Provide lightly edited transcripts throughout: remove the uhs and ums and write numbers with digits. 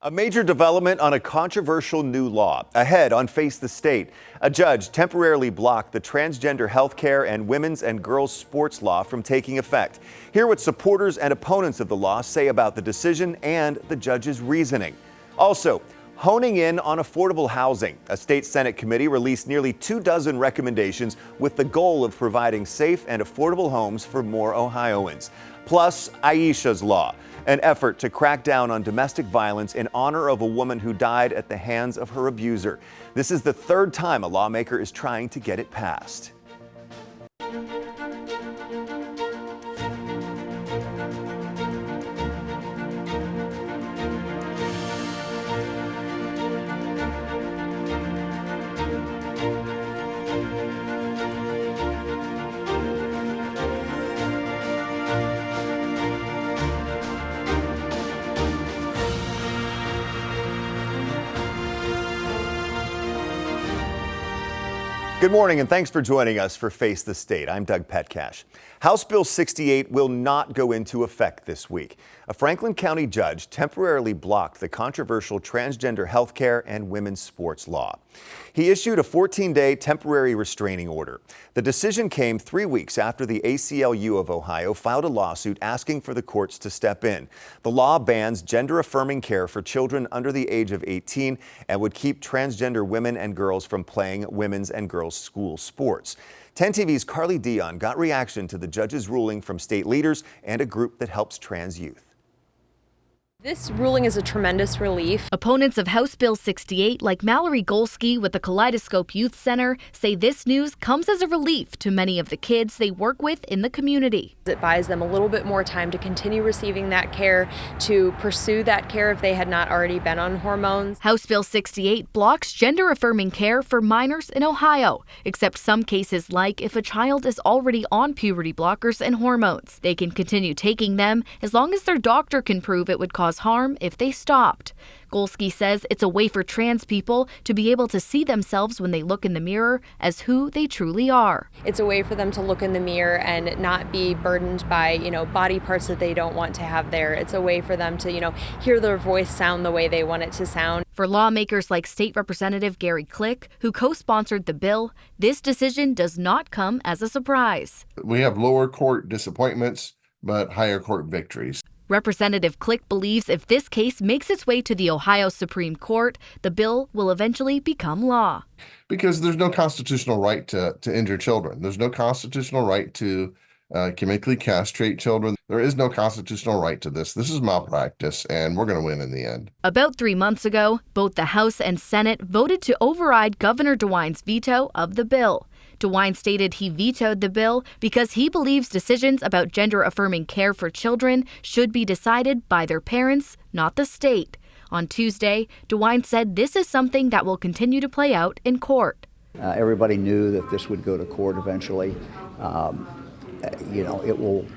A major development on a controversial new law. Ahead on Face the State, a judge temporarily blocked the transgender healthcare and women's and girls sports law from taking effect. Hear what supporters and opponents of the law say about the decision and the judge's reasoning. Also, honing in on affordable housing. A state Senate committee released nearly 24 recommendations with the goal of providing safe and affordable homes for more Ohioans. Plus, Aisha's Law, an effort to crack down on domestic violence in honor of a woman who died at the hands of her abuser. This is the third time a lawmaker is trying to get it passed. Good morning and thanks for joining us for Face the State. I'm Doug Petcash. House Bill 68 will not go into effect this week. A Franklin County judge temporarily blocked the controversial transgender healthcare and women's sports law. He issued a 14-day temporary restraining order. The decision came 3 weeks after the ACLU of Ohio filed a lawsuit asking for the courts to step in. The law bans gender-affirming care for children under the age of 18 and would keep transgender women and girls from playing women's and girls' school sports. 10 TV's Carly Dion got reaction to the judge's ruling from state leaders and a group that helps trans youth. This ruling is a tremendous relief. Opponents of House Bill 68, like Mallory Golsky with the Kaleidoscope Youth Center, say this news comes as a relief to many of the kids they work with in the community. It buys them a little bit more time to continue receiving that care, to pursue that care if they had not already been on hormones. House Bill 68 blocks gender-affirming care for minors in Ohio, except some cases like if a child is already on puberty blockers and hormones. They can continue taking them as long as their doctor can prove it would cause harm if they stopped. Golsky says it's a way for trans people to be able to see themselves when they look in the mirror as who they truly are. It's a way for them to look in the mirror and not be burdened by, body parts that they don't want to have there. It's a way for them to, hear their voice sound the way they want it to sound. For lawmakers like State Representative Gary Click, who co-sponsored the bill, this decision does not come as a surprise. We have lower court disappointments, but higher court victories. Representative Click believes if this case makes its way to the Ohio Supreme Court, the bill will eventually become law. Because there's no constitutional right to injure children. There's no constitutional right to chemically castrate children. There is no constitutional right to this. This is malpractice, and we're going to win in the end. About 3 months ago, both the House and Senate voted to override Governor DeWine's veto of the bill. DeWine stated he vetoed the bill because he believes decisions about gender-affirming care for children should be decided by their parents, not the state. On Tuesday, DeWine said this is something that will continue to play out in court. Everybody knew that this would go to court eventually. It will,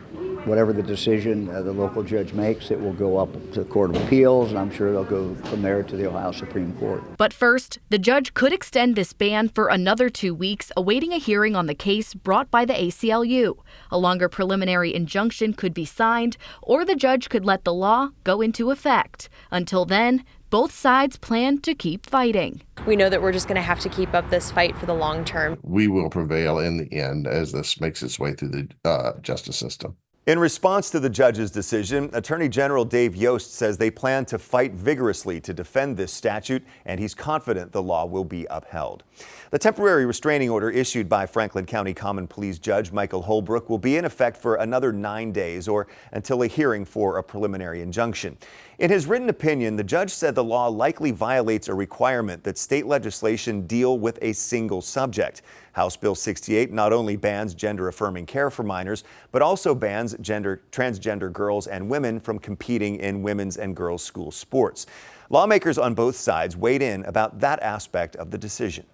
whatever the decision the local judge makes, it will go up to the Court of Appeals, and I'm sure they'll go from there to the Ohio Supreme Court. But first, the judge could extend this ban for another 2 weeks, awaiting a hearing on the case brought by the ACLU. A longer preliminary injunction could be signed, or the judge could let the law go into effect. Until then, both sides plan to keep fighting. We know that we're just going to have to keep up this fight for the long term. We will prevail in the end as this makes its way through the justice system. In response to the judge's decision, Attorney General Dave Yost says they plan to fight vigorously to defend this statute, and he's confident the law will be upheld. The temporary restraining order issued by Franklin County Common Pleas Judge Michael Holbrook will be in effect for another 9 days or until a hearing for a preliminary injunction. In his written opinion, the judge said the law likely violates a requirement that state legislation deal with a single subject. House Bill 68 not only bans gender-affirming care for minors, but also bans transgender girls and women from competing in women's and girls' school sports. Lawmakers on both sides weighed in about that aspect of the decision.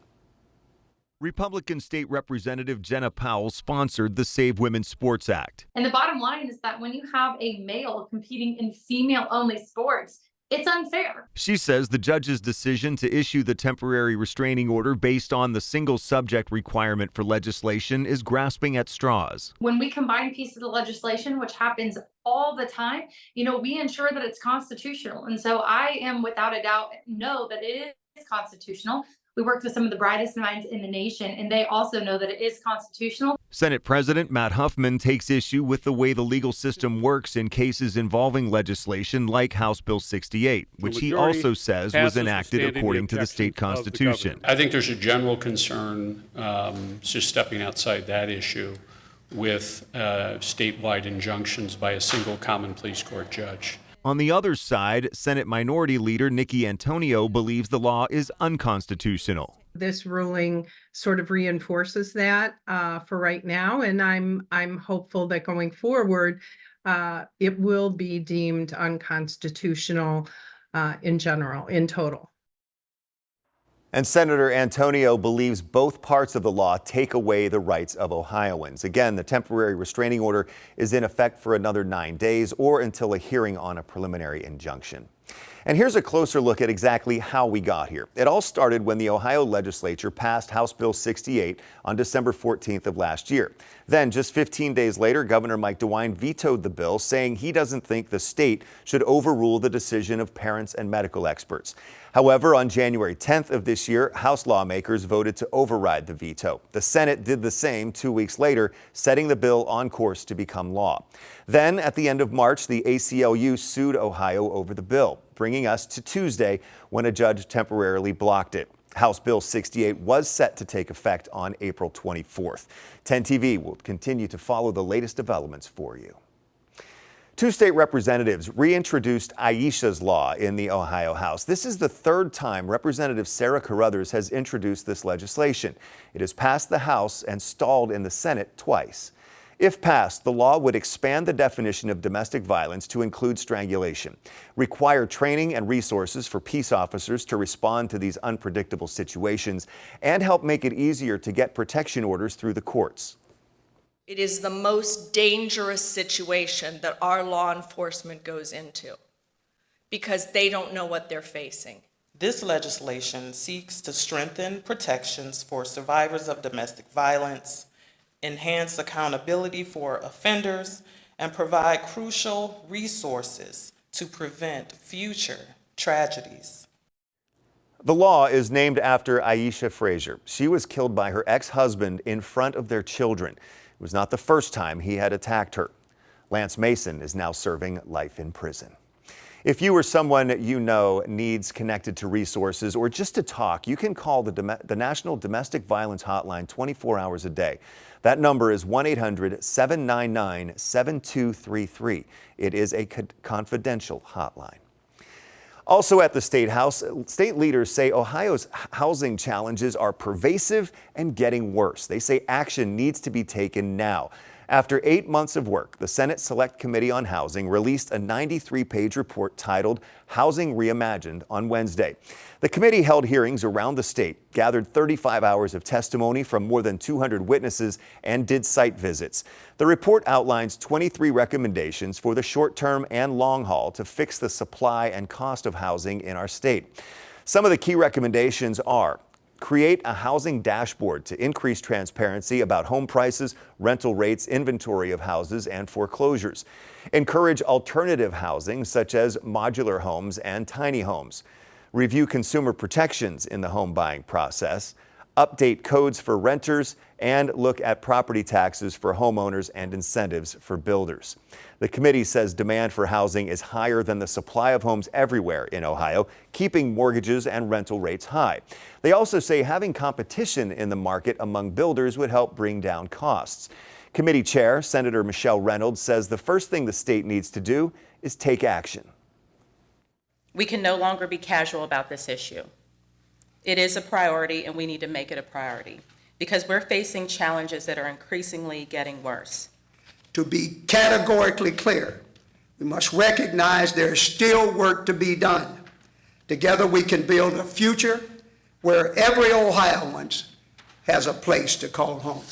Republican State Representative Jenna Powell sponsored the Save Women's Sports Act. And the bottom line is that when you have a male competing in female-only sports, It's unfair. She says the judge's decision to issue the temporary restraining order based on the single subject requirement for legislation is grasping at straws. When we combine pieces of legislation, which happens all the time, we ensure that it's constitutional. And so I am without a doubt know that it is constitutional. We worked with some of the brightest minds in the nation, and they also know that it is constitutional. Senate President Matt Huffman takes issue with the way the legal system works in cases involving legislation like House Bill 68, which he also says was enacted according to the state constitution. I think there's a general concern, just stepping outside that issue, with statewide injunctions by a single common pleas court judge. On the other side, Senate Minority Leader Nikki Antonio believes the law is unconstitutional. This ruling sort of reinforces that for right now, and I'm hopeful that going forward, it will be deemed unconstitutional in general, in total. And Senator Antonio believes both parts of the law take away the rights of Ohioans. Again, the temporary restraining order is in effect for another 9 days or until a hearing on a preliminary injunction. And here's a closer look at exactly how we got here. It all started when the Ohio legislature passed House Bill 68 on December 14th of last year. Then, just 15 days later, Governor Mike DeWine vetoed the bill, saying he doesn't think the state should overrule the decision of parents and medical experts. However, on January 10th of this year, House lawmakers voted to override the veto. The Senate did the same 2 weeks later, setting the bill on course to become law. Then, at the end of March, the ACLU sued Ohio over the bill, bringing us to Tuesday when a judge temporarily blocked it. House Bill 68 was set to take effect on April 24th. 10 TV will continue to follow the latest developments for you. Two state representatives reintroduced Aisha's law in the Ohio House. This is the third time Representative Sarah Carruthers has introduced this legislation. It has passed the House and stalled in the Senate twice. If passed, the law would expand the definition of domestic violence to include strangulation, require training and resources for peace officers to respond to these unpredictable situations, and help make it easier to get protection orders through the courts. It is the most dangerous situation that our law enforcement goes into because they don't know what they're facing. This legislation seeks to strengthen protections for survivors of domestic violence, enhance accountability for offenders, and provide crucial resources to prevent future tragedies. The law is named after Aisha Frazier. She was killed by her ex-husband in front of their children. It was not the first time he had attacked her. Lance Mason is now serving life in prison. If you or someone you know needs connected to resources or just to talk, you can call the National Domestic Violence Hotline 24 hours a day. That number is 1-800-799-7233. It is a confidential hotline. Also at the State House, state leaders say Ohio's housing challenges are pervasive and getting worse. They say action needs to be taken now. After 8 months of work, the Senate Select Committee on Housing released a 93-page report titled Housing Reimagined on Wednesday. The committee held hearings around the state, gathered 35 hours of testimony from more than 200 witnesses, and did site visits. The report outlines 23 recommendations for the short-term and long haul to fix the supply and cost of housing in our state. Some of the key recommendations are: create a housing dashboard to increase transparency about home prices, rental rates, inventory of houses, and foreclosures. Encourage alternative housing such as modular homes and tiny homes. Review consumer protections in the home buying process. Update codes for renters and look at property taxes for homeowners and incentives for builders. The committee says demand for housing is higher than the supply of homes everywhere in Ohio, keeping mortgages and rental rates high. They also say having competition in the market among builders would help bring down costs. Committee Chair Senator Michelle Reynolds says the first thing the state needs to do is take action. We can no longer be casual about this issue. It is a priority, and we need to make it a priority because we're facing challenges that are increasingly getting worse. To be categorically clear, we must recognize there is still work to be done. Together we can build a future where every Ohioan has a place to call home.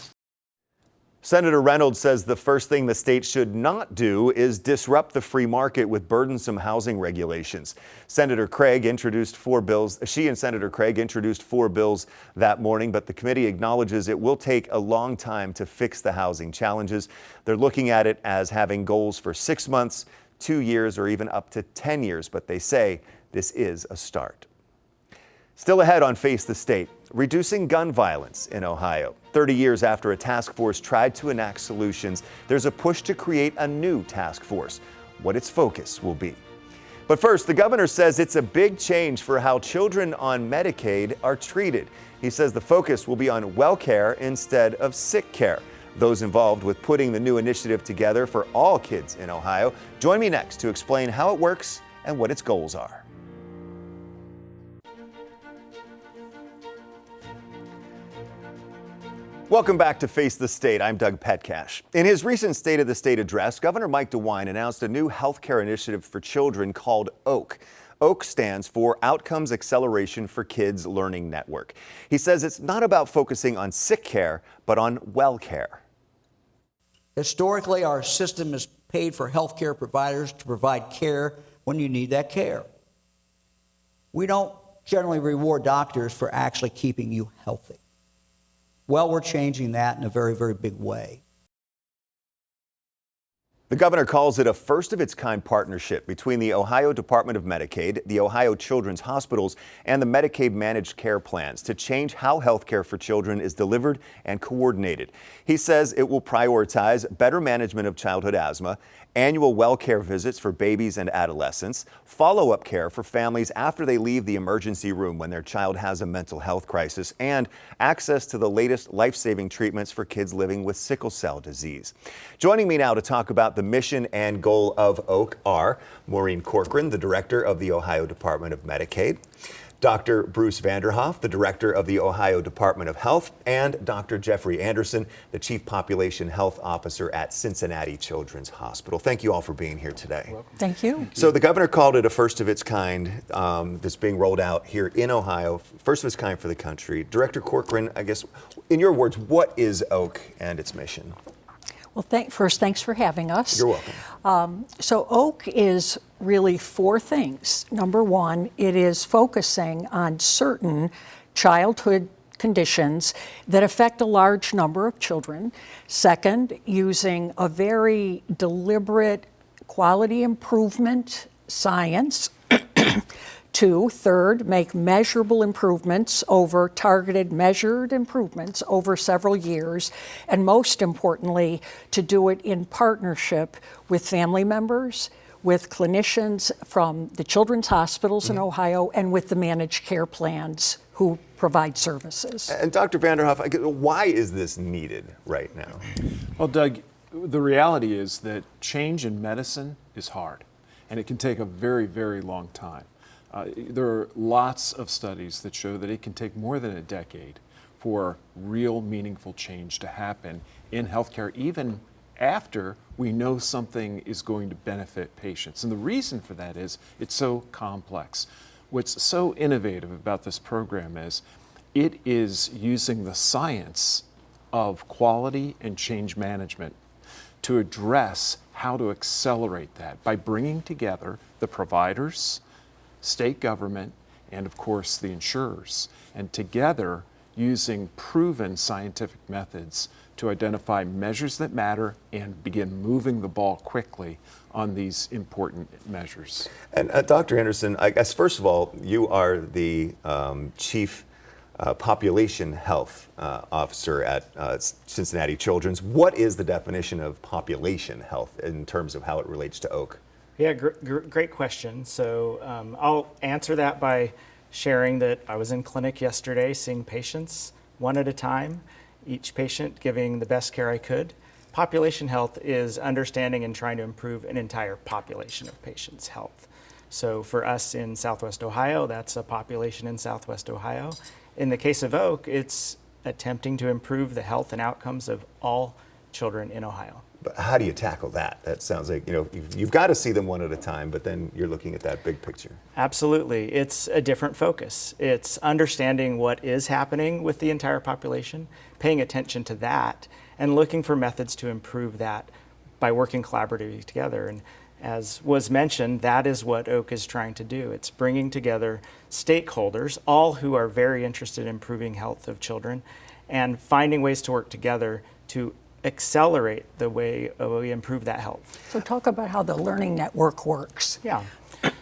Senator Reynolds says the first thing the state should not do is disrupt the free market with burdensome housing regulations. Senator Craig introduced 4 bills. She and Senator Craig introduced 4 bills that morning, but the committee acknowledges it will take a long time to fix the housing challenges. They're looking at it as having goals for 6 months, 2 years, or even up to 10 years, but they say this is a start. Still ahead on Face the State, reducing gun violence in Ohio. 30 years after a task force tried to enact solutions, there's a push to create a new task force. What its focus will be. But first, the governor says it's a big change for how children on Medicaid are treated. He says the focus will be on well care instead of sick care. Those involved with putting the new initiative together for all kids in Ohio join me next to explain how it works and what its goals are. Welcome back to Face the State. I'm Doug Petcash. In his recent State of the State address, Governor Mike DeWine announced a new healthcare initiative for children called OAK. OAK stands for Outcomes Acceleration for Kids Learning Network. He says it's not about focusing on sick care, but on well care. Historically, our system has paid for healthcare providers to provide care when you need that care. We don't generally reward doctors for actually keeping you healthy. Well, we're changing that in a very, very big way. The governor calls it a first-of-its-kind partnership between the Ohio Department of Medicaid, the Ohio Children's Hospitals, and the Medicaid Managed Care Plans to change how health care for children is delivered and coordinated. He says it will prioritize better management of childhood asthma, annual well care visits for babies and adolescents, follow-up care for families after they leave the emergency room when their child has a mental health crisis, and access to the latest life-saving treatments for kids living with sickle cell disease. Joining me now to talk about the mission and goal of OAK are Maureen Corcoran, the director of the Ohio Department of Medicaid, Dr. Bruce Vanderhoff, the director of the Ohio Department of Health, and Dr. Jeffrey Anderson, the chief population health officer at Cincinnati Children's Hospital. Thank you all for being here today. Thank you. So the governor called it a first of its kind that's being rolled out here in Ohio, first of its kind for the country. Director Corcoran, I guess, in your words, what is OAK and its mission? Well, first, thanks for having us. You're welcome. So OAK is really 4 things. Number 1, it is focusing on certain childhood conditions that affect a large number of children. Second, using a very deliberate quality improvement science. 2, third, make measurable improvements over targeted measured improvements over several years. And most importantly, to do it in partnership with family members, with clinicians from the children's hospitals in Ohio, and with the managed care plans who provide services. And Dr. Vanderhoff, why is this needed right now? Well, Doug, the reality is that change in medicine is hard, and it can take a very, very long time. There are lots of studies that show that it can take more than a decade for real meaningful change to happen in healthcare, even after we know something is going to benefit patients. And the reason for that is it's so complex. What's so innovative about this program is it is using the science of quality and change management to address how to accelerate that by bringing together the providers, state government, and of course the insurers, and together using proven scientific methods to identify measures that matter and begin moving the ball quickly on these important measures. And Dr. Anderson, I guess first of all, you are the chief population health officer at Cincinnati Children's. What is the definition of population health in terms of how it relates to OAK? Yeah, great question. So I'll answer that by sharing that I was in clinic yesterday seeing patients one at a time, each patient giving the best care I could. Population health is understanding and trying to improve an entire population of patients' health. So for us in Southwest Ohio, that's a population in Southwest Ohio. In the case of OAK, it's attempting to improve the health and outcomes of all children in Ohio. But how do you tackle that? That sounds like, you've got to see them one at a time, but then you're looking at that big picture. Absolutely. It's a different focus. It's understanding what is happening with the entire population, paying attention to that, and looking for methods to improve that by working collaboratively together. And as was mentioned, that is what OAK is trying to do. It's bringing together stakeholders, all who are very interested in improving health of children, and finding ways to work together to accelerate the way we improve that health. So talk about how the learning network works. Yeah.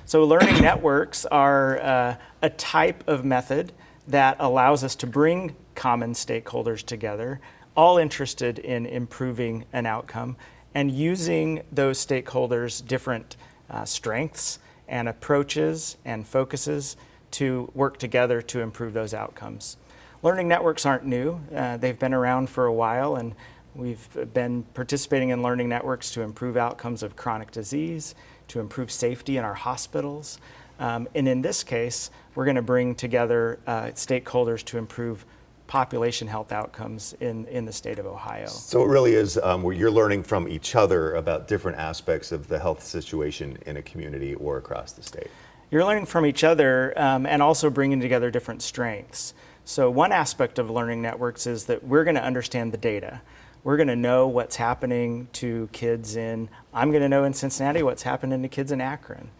So learning networks are a type of method that allows us to bring common stakeholders together, all interested in improving an outcome, and using those stakeholders' different strengths and approaches and focuses to work together to improve those outcomes. Learning networks aren't new. They've been around for a while, and we've been participating in learning networks to improve outcomes of chronic disease, to improve safety in our hospitals. And in this case, we're going to bring together stakeholders to improve population health outcomes in the state of Ohio. So it really is where you're learning from each other about different aspects of the health situation in a community or across the state. You're learning from each other and also bringing together different strengths. So one aspect of learning networks is that we're going to understand the data. We're going to know what's happening to kids I'm going to know in Cincinnati what's happening to kids in Akron.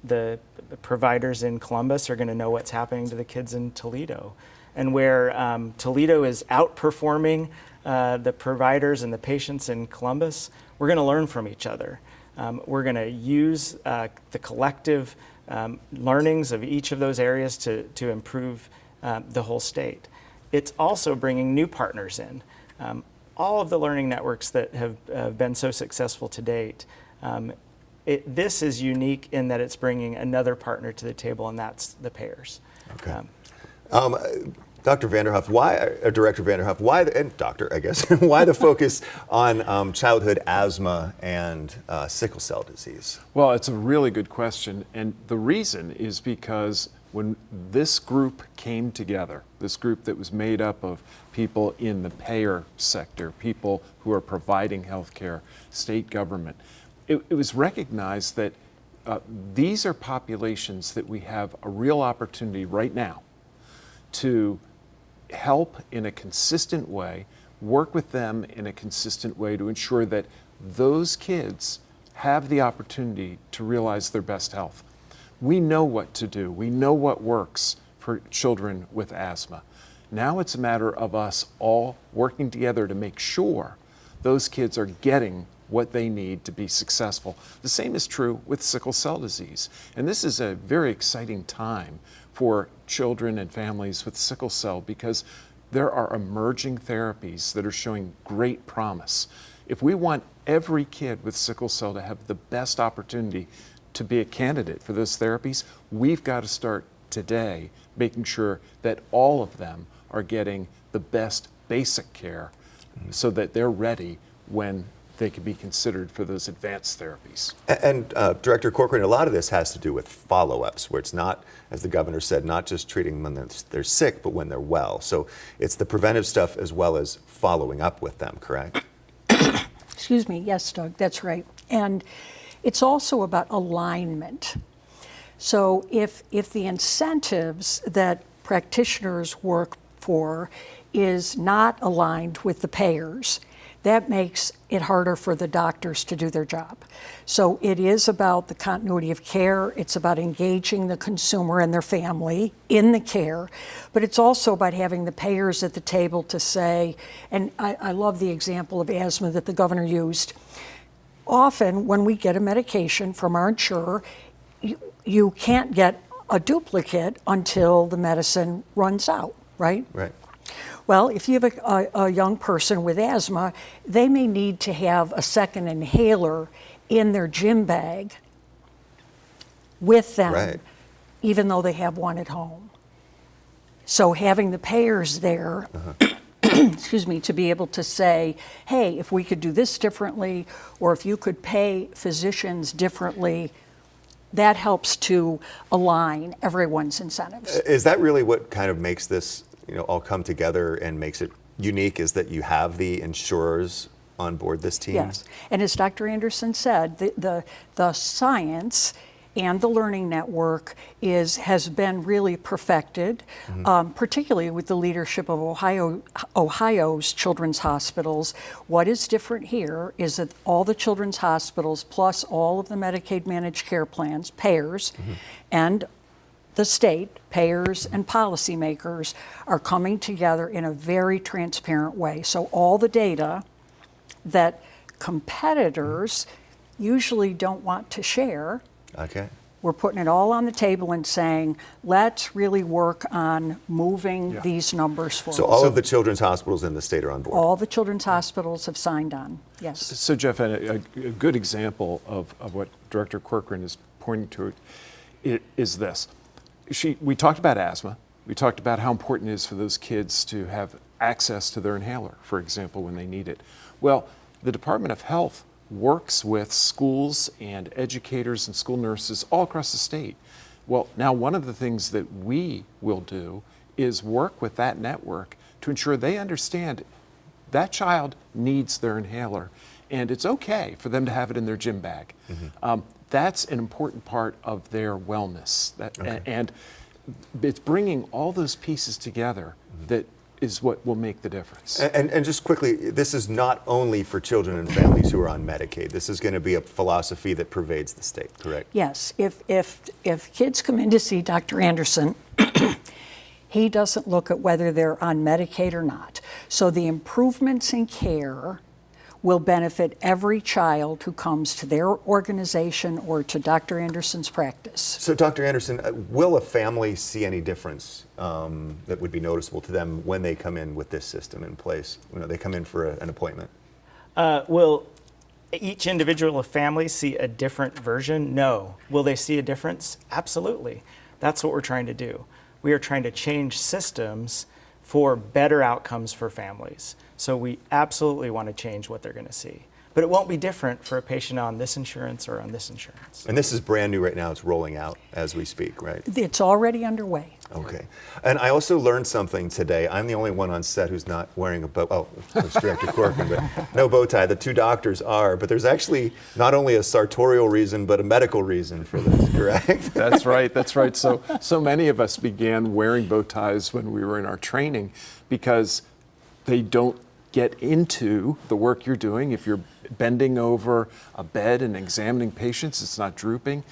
The providers in Columbus are going to know what's happening to the kids in Toledo. And where Toledo is outperforming the providers and the patients in Columbus, we're going to learn from each other. We're going to use the collective learnings of each of those areas to improve the whole state. It's also bringing new partners in. All of the learning networks that have been so successful to date, this is unique in that it's bringing another partner to the table, and that's the payers. Okay. Dr. Vanderhoff, Director Vanderhoff, and Doctor, I guess, why the focus on childhood asthma and sickle cell disease? Well, it's a really good question, and the reason is because when this group came together, this group that was made up of people in the payer sector, people who are providing health care, state government, it was recognized that these are populations that we have a real opportunity right now to help in a consistent way, work with them in a consistent way to ensure that those kids have the opportunity to realize their best health. We know what to do. We know what works for children with asthma. Now it's a matter of us all working together to make sure those kids are getting what they need to be successful. The same is true with sickle cell disease. And this is a very exciting time for children and families with sickle cell because there are emerging therapies that are showing great promise. If we want every kid with sickle cell to have the best opportunity to be a candidate for those therapies, we've got to start today making sure that all of them are getting the best basic care so that they're ready when they can be considered for those advanced therapies. And Director Corcoran, a lot of this has to do with follow-ups, where it's not, as the governor said, not just treating them when they're sick, but when they're well. So it's the preventive stuff as well as following up with them, correct? Excuse me, yes, Doug, that's right. And it's also about alignment. So if the incentives that practitioners work for is not aligned with the payers, that makes it harder for the doctors to do their job. So it is about the continuity of care, it's about engaging the consumer and their family in the care, but it's also about having the payers at the table to say, and I love the example of asthma that the governor used. Often when we get a medication from our insurer, you can't get a duplicate until the medicine runs out, right? Right. Well, if you have a young person with asthma, they may need to have a second inhaler in their gym bag with them, Right. even though they have one at home. So having the payers there, excuse me, to be able to say, hey, if we could do this differently, or if you could pay physicians differently, that helps to align everyone's incentives. Is that really what kind of makes this all come together and makes it unique, is that you have the insurers on board this team? Yes, and as Dr. Anderson said, the science and the Learning Network has been really perfected, particularly with the leadership of Ohio's children's hospitals. What is different here is that all the children's hospitals, plus all of the Medicaid managed care plans, payers, and the state, payers and policymakers are coming together in a very transparent way. So all the data that competitors usually don't want to share, we're putting it all on the table and saying, let's really work on moving these numbers forward. So all of the children's hospitals in the state are on board? All the children's hospitals have signed on, yes. So Jeff, a good example of what Director Corcoran is pointing to is this. We talked about asthma. We talked about how important it is for those kids to have access to their inhaler, for example, when they need it. Well, the Department of Health works with schools and educators and school nurses all across the state. Well, now one of the things that we will do is work with that network to ensure they understand that child needs their inhaler, and it's okay for them to have it in their gym bag. That's an important part of their wellness. And it's bringing all those pieces together that is what will make the difference. And just quickly, this is not only for children and families who are on Medicaid. This is going to be a philosophy that pervades the state, correct? Yes. If kids come in to see Dr. Anderson, he doesn't look at whether they're on Medicaid or not. So the improvements in care will benefit every child who comes to their organization or to Dr. Anderson's practice. So Dr. Anderson, will a family see any difference that would be noticeable to them when they come in with this system in place? You know, they come in for an appointment. Will each individual family see a different version? No. Will they see a difference? Absolutely. That's what we're trying to do. We are trying to change systems for better outcomes for families. So we absolutely want to change what they're going to see. But it won't be different for a patient on this insurance or on this insurance. And this is brand new right now. It's rolling out as we speak, right? It's already underway. Okay. And I also learned something today. I'm the only one on set who's not wearing a bow. Oh, it's Director Corcoran, but no bow tie. The two doctors are. But there's actually not only a sartorial reason, but a medical reason for this, correct? That's right. That's right. So many of us began wearing bow ties when we were in our training because they don't get into the work you're doing. If you're bending over a bed and examining patients, it's not drooping.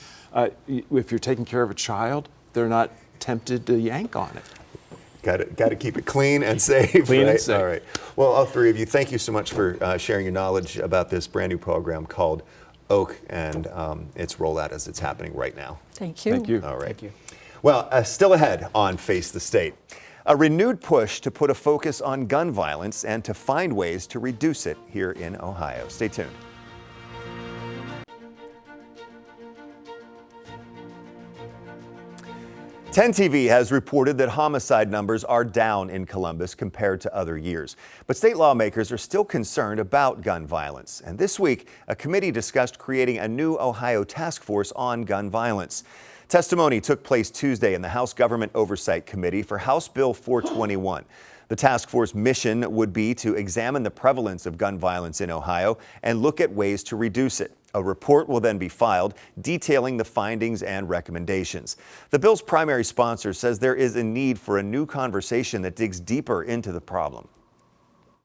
If you're taking care of a child, they're not tempted to yank on it. Got to keep it clean and safe. Clean right? and safe. All right. Well, all three of you, thank you so much for sharing your knowledge about this brand new program called OAK and its rollout as it's happening right now. Thank you. Thank you. All right. Thank you. Well, still ahead on Face the State. A renewed push to put a focus on gun violence and to find ways to reduce it here in Ohio. Stay tuned. TV has reported that homicide numbers are down in Columbus compared to other years. But state lawmakers are still concerned about gun violence. And this week, a committee discussed creating a new Ohio task force on gun violence. Testimony took place Tuesday in the House Government Oversight Committee for House Bill 421. The task force mission would be to examine the prevalence of gun violence in Ohio and look at ways to reduce it. A report will then be filed detailing the findings and recommendations. The bill's primary sponsor says there is a need for a new conversation that digs deeper into the problem.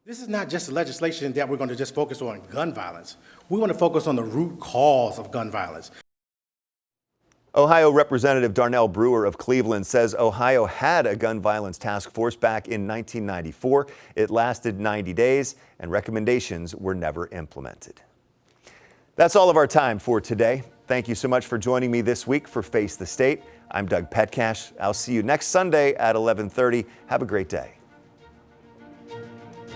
This is not just legislation that we're going to just focus on gun violence. We want to focus on the root cause of gun violence. Ohio Representative Darnell Brewer of Cleveland says Ohio had a gun violence task force back in 1994. It lasted 90 days and recommendations were never implemented. That's all of our time for today. Thank you so much for joining me this week for Face the State. I'm Doug Petcash. I'll see you next Sunday at 11:30. Have a great day.